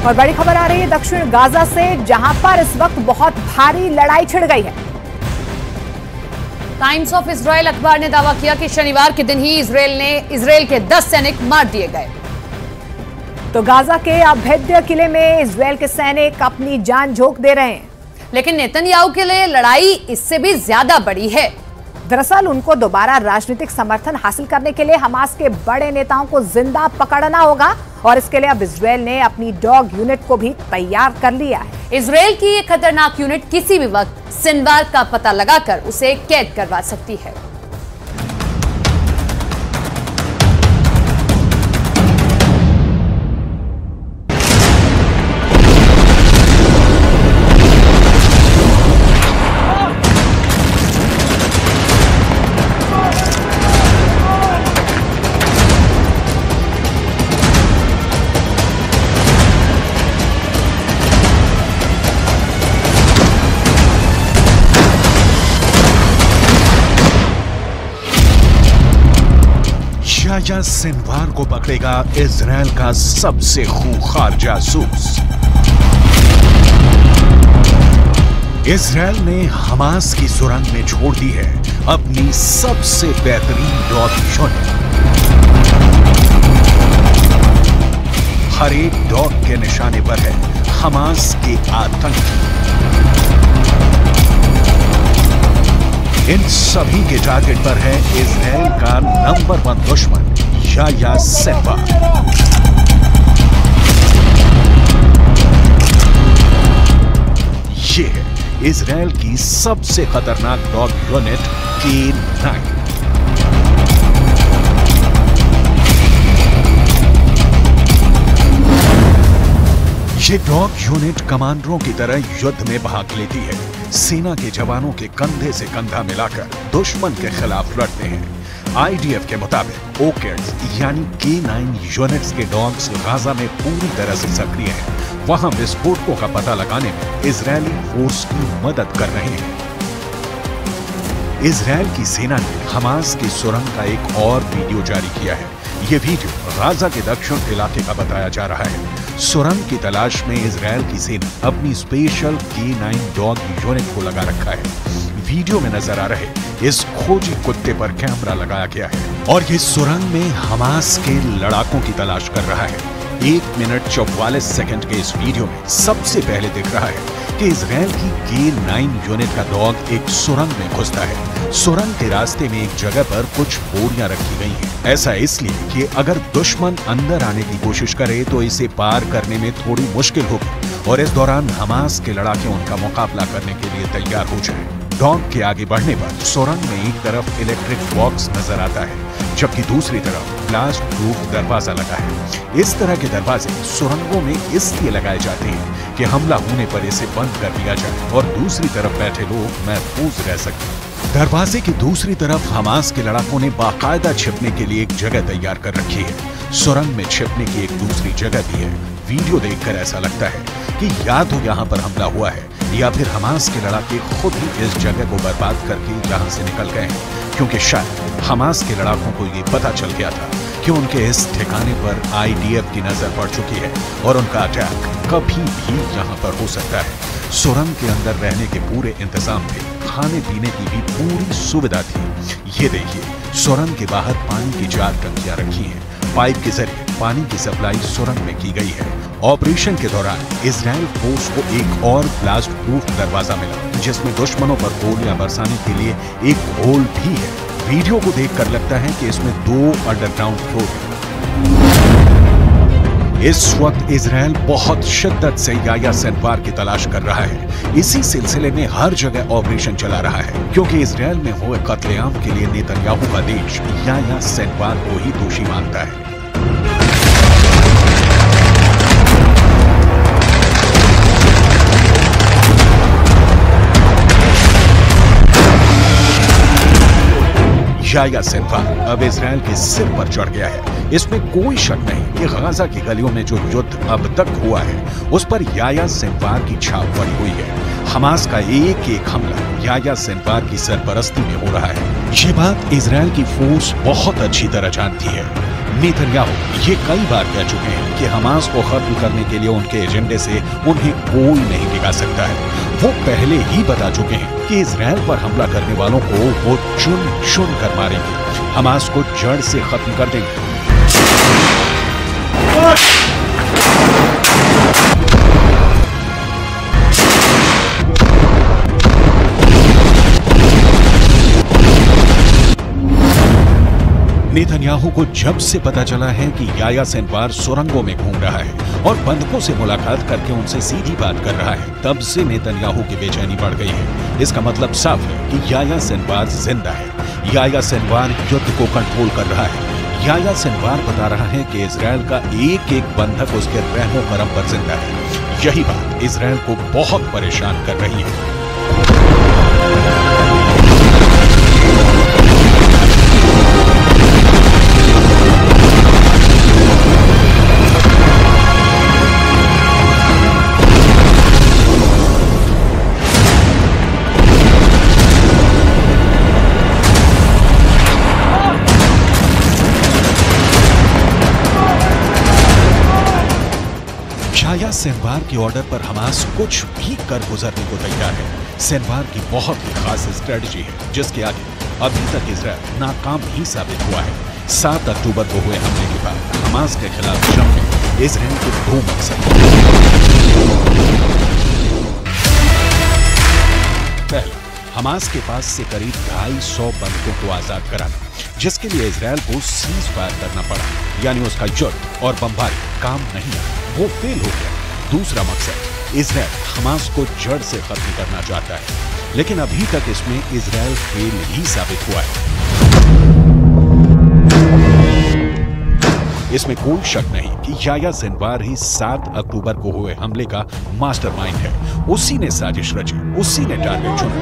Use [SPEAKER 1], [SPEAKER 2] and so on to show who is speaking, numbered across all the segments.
[SPEAKER 1] और बड़ी खबर आ रही है दक्षिण गाजा से, जहां पर इस वक्त बहुत भारी लड़ाई छिड़ गई है।
[SPEAKER 2] टाइम्स ऑफ इजराइल अखबार ने दावा किया कि शनिवार के दिन ही इजराइल के 10 सैनिक मार दिए गए।
[SPEAKER 1] तो गाजा के अभेद्य किले में इजराइल के सैनिक अपनी जान झोंक दे रहे हैं,
[SPEAKER 2] लेकिन नेतन्याहू के लिए लड़ाई इससे भी ज्यादा बड़ी है।
[SPEAKER 1] दरअसल उनको दोबारा राजनीतिक समर्थन हासिल करने के लिए हमास के बड़े नेताओं को जिंदा पकड़ना होगा और इसके लिए अब इजराइल ने अपनी डॉग यूनिट को भी तैयार कर लिया है।
[SPEAKER 2] इजराइल की ये खतरनाक यूनिट किसी भी वक्त सिनवार का पता लगाकर उसे कैद करवा सकती है।
[SPEAKER 3] याह्या सिनवार को पकड़ेगा इजराइल का सबसे खूंखार जासूस। इजराइल ने हमास की सुरंग में छोड़ दी है अपनी सबसे बेहतरीन डॉग यूनिट। हर एक डॉग के निशाने पर है हमास के आतंकी। इन सभी के टारगेट पर है इजराइल का नंबर 1 दुश्मन याह्या सिनवार। ये है इजराइल की सबसे खतरनाक डॉग यूनिट K9। ये डॉग यूनिट कमांडरों की तरह युद्ध में भाग लेती है। सेना के जवानों के कंधे से कंधा मिलाकर दुश्मन के खिलाफ लड़ते हैं। आईडीएफ के मुताबिक ओकेड्स यानी K9 यूनिट्स के डॉग्स गाजा में पूरी तरह से सक्रिय हैं। वहां विस्फोटकों का पता लगाने में इजरायली फोर्स की मदद कर रहे हैं। इजरायल की सेना ने हमास की सुरंग का एक और वीडियो जारी किया है। ये वीडियो गाजा के दक्षिण इलाके का बताया जा रहा है। सुरंग की तलाश में इजरायल की सेना अपनी स्पेशल K9 डॉग यूनिट को लगा रखा है। वीडियो में नजर आ रहे इस खोजी कुत्ते पर कैमरा लगाया गया है और ये सुरंग में हमास के लड़ाकों की तलाश कर रहा है। 1 मिनट 44 सेकंड के इस वीडियो में सबसे पहले दिख रहा है कि इजरायल की K9 यूनिट का डॉग एक सुरंग में घुसता है। सुरंग के रास्ते में एक जगह पर कुछ बोरियां रखी गई हैं। ऐसा इसलिए कि अगर दुश्मन अंदर आने की कोशिश करे तो इसे पार करने में थोड़ी मुश्किल होगी और इस दौरान हमास के लड़ाके उनका मुकाबला करने के लिए तैयार हो जाएं। डॉग के आगे बढ़ने पर सुरंग में एक तरफ इलेक्ट्रिक बॉक्स नजर आता है जबकि दूसरी तरफ ब्लास्ट प्रूफ दरवाजा लगा है। इस तरह के दरवाजे सुरंगों में इसलिए लगाए जाते हैं कि हमला होने पर इसे बंद कर दिया जाए और दूसरी तरफ बैठे लोग महफूज रह सकें। दरवाजे की दूसरी तरफ हमास के लड़ाकों ने बाकायदा छिपने के लिए एक जगह तैयार कर रखी है। सुरंग में छिपने की एक दूसरी जगह भी है। वीडियो देखकर ऐसा लगता है कि या तो यहाँ पर हमला हुआ है या फिर हमास के लड़ाके खुद ही इस जगह को बर्बाद करके यहाँ से निकल गए हैं, क्योंकि शायद हमास के लड़ाकों को ये पता चल गया था कि उनके इस ठिकाने पर आईडीएफ की नजर पड़ चुकी है और उनका अटैक कभी भी यहाँ पर हो सकता है। सुरंग के अंदर रहने के पूरे इंतजाम थे, खाने पीने की भी पूरी सुविधा थी। ये देखिए, सुरंग के बाहर पानी की 4 टंकियां रखी हैं। पाइप के जरिए पानी की सप्लाई सुरंग में की गई है। ऑपरेशन के दौरान इजराइल फोर्स को एक और ब्लास्ट प्रूफ दरवाजा मिला जिसमें दुश्मनों पर गोलियां बरसाने के लिए एक होल भी है। वीडियो को देखकर लगता है कि इसमें 2 अंडरग्राउंड फ्लोर है। इस वक्त इजराइल बहुत शिद्दत से याह्या सिनवार की तलाश कर रहा है। इसी सिलसिले में हर जगह ऑपरेशन चला रहा है क्योंकि इजराइल में हुए कत्लेआम के लिए नेतन्याहू का देश याह्या सिनवार को ही दोषी मानता है। याह्या सिनवार अब इजराइल के सिर पर चढ़ गया है। इसमें कोई शक नहीं कि गाजा की गलियों में जो युद्ध अब तक हुआ है उस पर याह्या सिनवार की छाप पड़ी हुई है। हमास का एक हमला याह्या सिनवार की सरपरस्ती में हो रहा है। ये बात इजराइल की फोर्स बहुत अच्छी तरह जानती है। नेतन्याहू ये कई बार कह चुके हैं कि हमास को खत्म करने के लिए उनके एजेंडे से उन्हें कोई नहीं टिका सकता है। वो पहले ही बता चुके हैं कि इजराइल पर हमला करने वालों को वो चुन चुन कर मारेंगे, हमास को जड़ से खत्म कर देंगे। नेतन्याहू को जब से पता चला है कि याह्या सिनवार सुरंगों में घूम रहा है और बंधकों से मुलाकात करके उनसे सीधी बात कर रहा है, तब से नेतन्याहू की बेचैनी बढ़ गई है। इसका मतलब साफ है कि याह्या सिनवार जिंदा है। याह्या सिनवार युद्ध को कंट्रोल कर रहा है। याह्या सिनवार बता रहा है कि इजराइल का एक एक बंधक उसके रहमो करम पर जिंदा है। यही बात इजराइल को बहुत परेशान कर रही है। याह्या सिनवार के ऑर्डर पर हमास कुछ भी कर गुजरने को तैयार है। सिनवार की बहुत ही खास स्ट्रेटजी है जिसके आगे अभी तक इजराइल नाकाम ही साबित हुआ है। 7 अक्टूबर को हुए हमले के बाद हमास के खिलाफ जंग में इजराइल के 2 मकसद। पहला, हमास के पास से करीब 250 बंधकों को आजाद कराना, जिसके लिए इजराइल को सीज फायर करना पड़ा, यानी उसका युद्ध और बमबारी काम नहीं आया, वो फेल हो गया। दूसरा मकसद, इजराइल हमास को जड़ से खत्म करना चाहता है, लेकिन अभी तक इसमें इजराइल फेल ही साबित हुआ है। इसमें कोई शक नहीं कि याह्या सिनवार ही 7 अक्टूबर को हुए हमले का मास्टरमाइंड है। उसी ने साजिश रची, उसी ने टारगेट चुना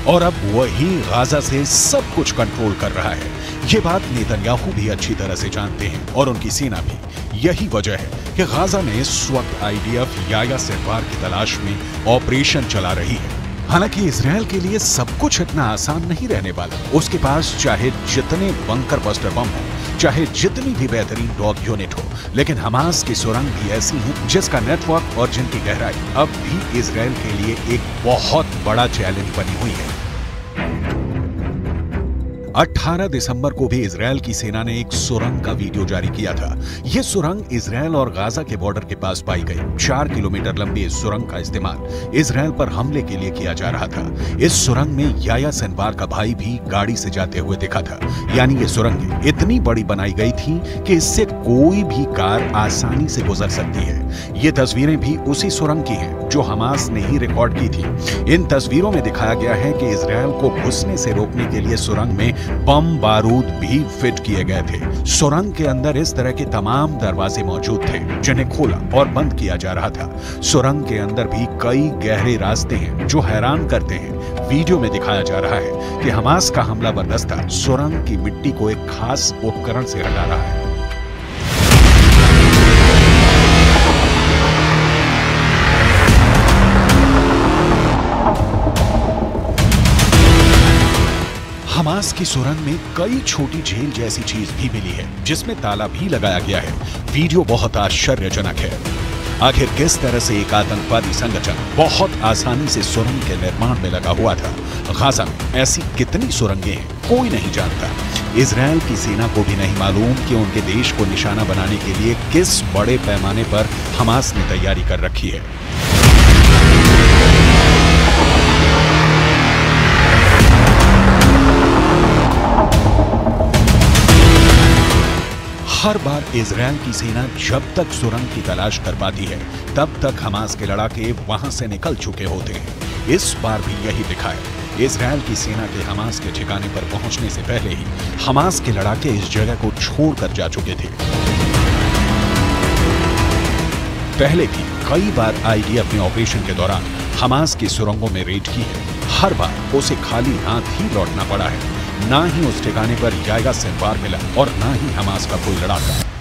[SPEAKER 3] और अब वही गाजा से सब कुछ कंट्रोल कर रहा है। ये बात नेतन्याहू भी अच्छी तरह से जानते हैं और उनकी सेना भी। यही वजह है कि गाजा में इस वक्त IDF याह्या सिनवार की तलाश में ऑपरेशन चला रही है। हालांकि इजराइल के लिए सब कुछ इतना आसान नहीं रहने वाला। उसके पास चाहे जितने बंकर बस्टर बम हो, चाहे जितनी भी बेहतरीन डॉग यूनिट हो, लेकिन हमास की सुरंग भी ऐसी है जिसका नेटवर्क और जिनकी गहराई अब भी इजराइल के लिए एक बहुत बड़ा चैलेंज बनी हुई है। 18 दिसंबर को भी इजराइल की सेना ने एक सुरंग का वीडियो जारी किया था। यह सुरंग इजराइल और गाजा के बॉर्डर के पास पाई गई। 4 किलोमीटर लंबी इस सुरंग का इस्तेमाल इजराइल पर हमले के लिए किया जा रहा था। इस सुरंग में याह्या सिनवार का भाई भी गाड़ी से जाते हुए देखा था। यानी ये सुरंग इतनी बड़ी बनाई गई थी कि इससे कोई भी कार आसानी से गुजर सकती है। ये तस्वीरें भी उसी सुरंग की हैं जो हमास ने ही रिकॉर्ड की थी। इन तस्वीरों में दिखाया गया है कि इजराइल को घुसने से रोकने के लिए सुरंग में बम बारूद भी फिट किए गए थे। सुरंग के अंदर इस तरह के तमाम दरवाजे मौजूद थे जिन्हें खोला और बंद किया जा रहा था। सुरंग के अंदर भी कई गहरे रास्ते हैं जो हैरान करते हैं। वीडियो में दिखाया जा रहा है कि हमास का हमलावर दस्ता सुरंग की मिट्टी को एक खास उपकरण से हटा रहा है। हमास की सुरंग में कई छोटी झील जैसी चीज भी मिली है जिसमें ताला भी लगाया गया है। वीडियो बहुत आश्चर्यजनक है। आखिर किस तरह से एक आतंकवादी संगठन बहुत आसानी से सुरंग के निर्माण में लगा हुआ था। गाजा में ऐसी कितनी सुरंगें हैं कोई नहीं जानता। इजराइल की सेना को भी नहीं मालूम कि उनके देश को निशाना बनाने के लिए किस बड़े पैमाने पर हमास ने तैयारी कर रखी है। हर बार इजराइल की सेना जब तक सुरंग की तलाश कर पाती है तब तक हमास के लड़ाके वहां से निकल चुके होते हैं। इस बार भी यही दिखा है। इजराइल की सेना के हमास के ठिकाने पर पहुंचने से पहले ही हमास के लड़ाके इस जगह को छोड़कर जा चुके थे। पहले भी कई बार IDF ने ऑपरेशन के दौरान हमास की सुरंगों में रेड की है। हर बार उसे खाली हाथ ही लौटना पड़ा है। ना ही उस ठिकाने पर याह्या सिनवार मिला और ना ही हमास का कोई लड़ाका।